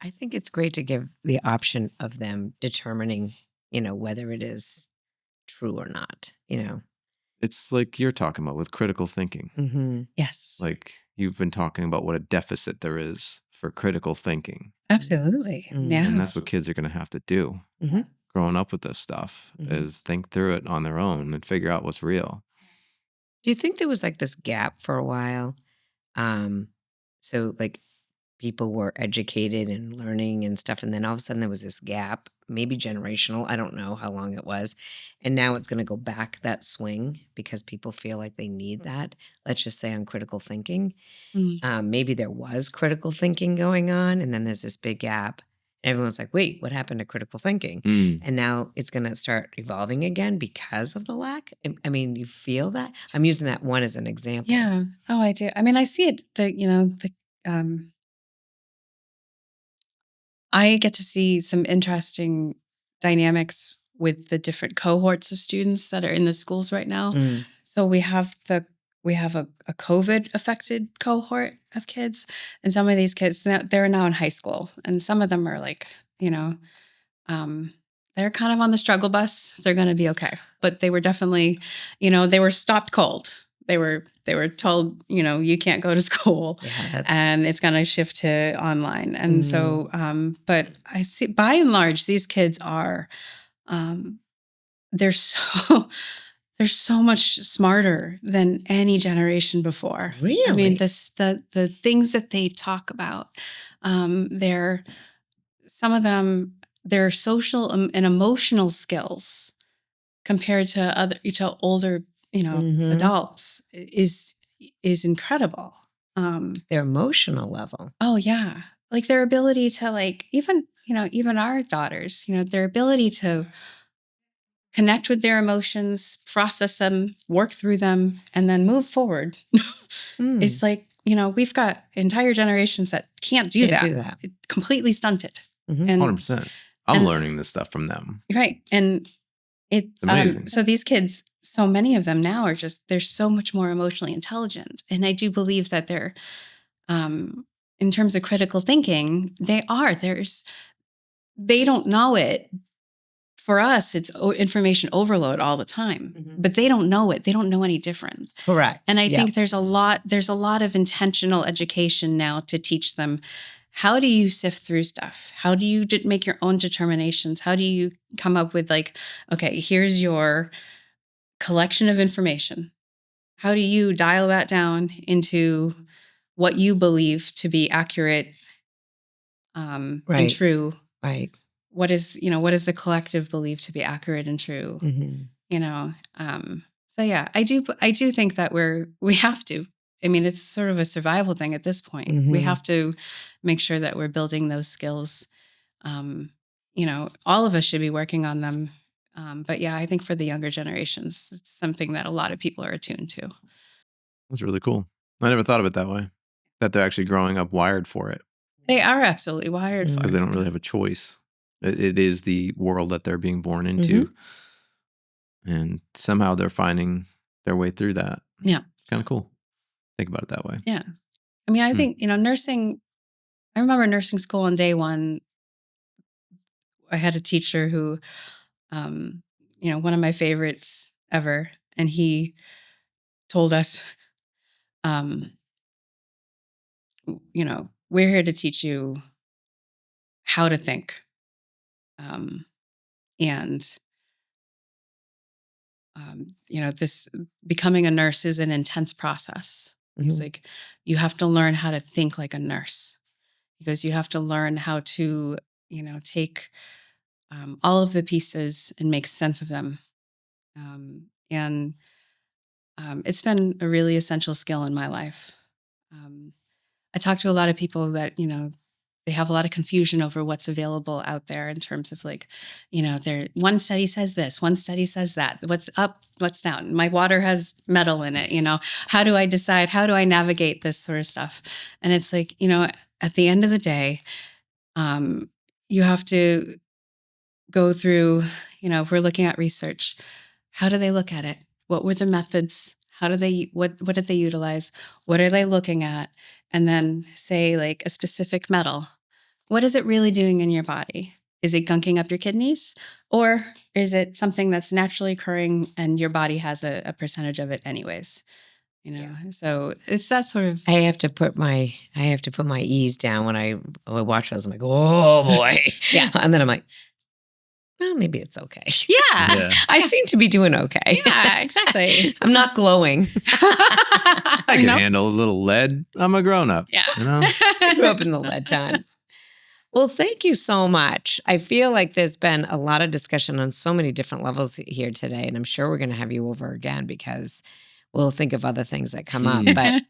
I think it's great to give the option of them determining, whether it is true or not, It's like you're talking about with critical thinking. Yes. Like you've been talking about what a deficit there is for critical thinking. Absolutely. Yeah. And that's what kids are going to have to do growing up with this stuff is think through it on their own and figure out what's real. Do you think there was like this gap for a while? So like people were educated and learning and stuff, and then all of a sudden there was this gap, maybe generational. I don't know how long it was. And now it's going to go back that swing because people feel like they need that. Let's just say on critical thinking. Maybe there was critical thinking going on, and then there's this big gap. Everyone's like, wait, what happened to critical thinking? And now it's going to start evolving again because of the lack. I mean, you feel that? I'm using that one as an example. Yeah. Oh, I do. I mean, I see it, I get to see some interesting dynamics with the different cohorts of students that are in the schools right now. So we have a COVID affected cohort of kids, and some of these kids they're now in high school, and some of them are like, they're kind of on the struggle bus. They're going to be okay, but they were definitely, they were stopped cold. They were told, you can't go to school, and it's going to shift to online. And so, but I see by and large, these kids are, they're so they're so much smarter than any generation before. Really? I mean, the things that they talk about, they're some of them, their social and emotional skills compared to older, adults is incredible. Their emotional level. Oh yeah. Like their ability to like even our daughters, their ability to connect with their emotions, process them, work through them, and then move forward. It's like, we've got entire generations that can't do that. It's completely stunted. And 100%. I'm learning this stuff from them. Right. And it's amazing. So these kids, so many of them now they're so much more emotionally intelligent. And I do believe that they're in terms of critical thinking, they are. They don't know it. For us, it's information overload all the time, but they don't know it. They don't know any different. Correct. And I Yeah. think there's a lot of intentional education now to teach them, how do you sift through stuff? How do you make your own determinations? How do you come up with like, okay, here's your collection of information. How do you dial that down into what you believe to be accurate and Right. true? Right. What is the collective belief to be accurate and true? So yeah, I do think that we have to. I mean, it's sort of a survival thing at this point. We have to make sure that we're building those skills. All of us should be working on them. But yeah, I think for the younger generations, it's something that a lot of people are attuned to. That's really cool. I never thought of it that way, that they're actually growing up wired for it. They are absolutely wired for because it. they don't really have a choice. It is the world that they're being born into. And somehow they're finding their way through that. Yeah. It's kind of cool. Think about it that way. Yeah. I mean, I think, nursing, I remember nursing school on day one. I had a teacher who, one of my favorites ever. And he told us, we're here to teach you how to think. This becoming a nurse is an intense process. He's like, you have to learn how to think like a nurse, because you have to learn how to, take all of the pieces and make sense of them. And it's been a really essential skill in my life. I talk to a lot of people that, they have a lot of confusion over what's available out there in terms of like, one study says this, one study says that, what's up, what's down. My water has metal in it, how do I decide? How do I navigate this sort of stuff? And it's like, at the end of the day, you have to go through, if we're looking at research, how do they look at it? What were the methods? What did they utilize? What are they looking at? And then say like a specific metal. What is it really doing in your body? Is it gunking up your kidneys? Or is it something that's naturally occurring and your body has a percentage of it anyways? So it's that sort of. I have to put my ease down when I watch those. I'm like, oh boy. Yeah. And then I'm like, well, maybe it's okay. Yeah. I seem to be doing okay. Yeah, exactly. I'm not glowing. I can handle a little lead. I'm a grown up. Yeah. I grew up in the lead times. Well, thank you so much. I feel like there's been a lot of discussion on so many different levels here today, and I'm sure we're going to have you over again because we'll think of other things that come up. But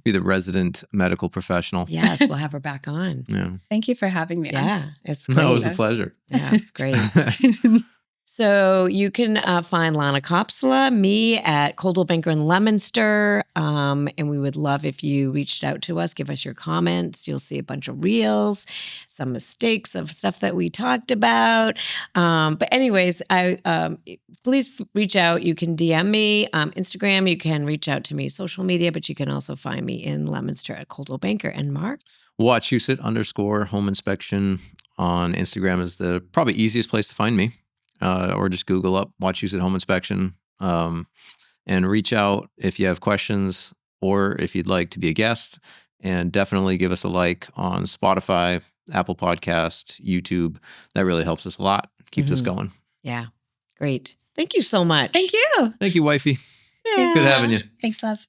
be the resident medical professional. Yes, we'll have her back on. Yeah. Thank you for having me on. Yeah, it's great. No, it was a pleasure. Yeah, it's great. So you can find Lana Kopsala, me at Coldwell Banker in Leominster. And we would love if you reached out to us, give us your comments. You'll see a bunch of reels, some mistakes of stuff that we talked about. But anyways, please reach out. You can DM me, Instagram. You can reach out to me, social media, but you can also find me in Leominster at Coldwell Banker. And Mark? Wachusett_home inspection on Instagram is the probably easiest place to find me. Or just Google up Wachusett Home Inspection and reach out if you have questions or if you'd like to be a guest. And definitely give us a like on Spotify, Apple Podcast, YouTube. That really helps us a lot. Keeps us going. Yeah. Great. Thank you so much. Thank you. Thank you, wifey. Yeah. Good having you. Thanks, love.